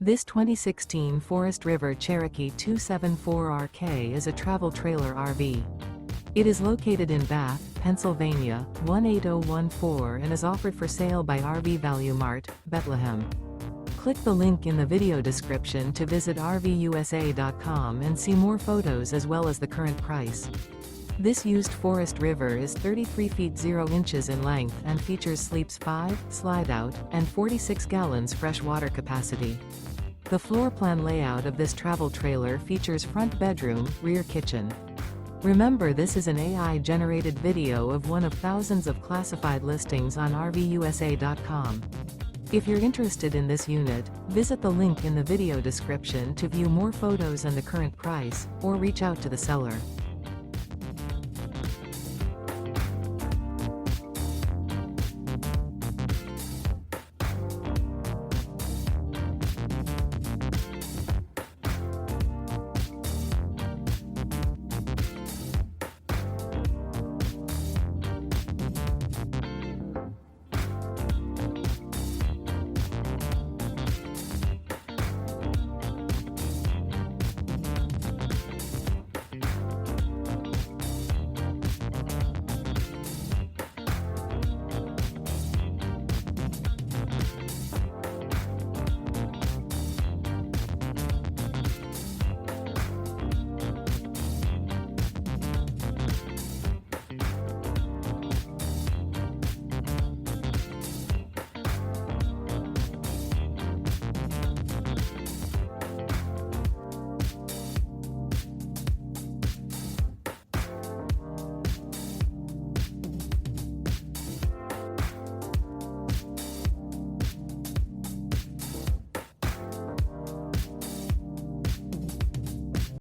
This 2016 Forest River Cherokee 274RK is a travel trailer RV. It is located in Bath, Pennsylvania, 18014 and is offered for sale by RV Value Mart, Behtlehem. Click the link in the video description to visit RVUSA.com and see more photos as well as the current price. This used Forest River is 33 feet 0 inches in length and features sleeps 5, Slideout, and 46 gallons fresh water capacity. The floor plan layout of this travel trailer features front bedroom, rear kitchen. Remember, this is an AI-generated video of one of thousands of classified listings on RVUSA.com. If you're interested in this unit, visit the link in the video description to view more photos and the current price, or reach out to the seller.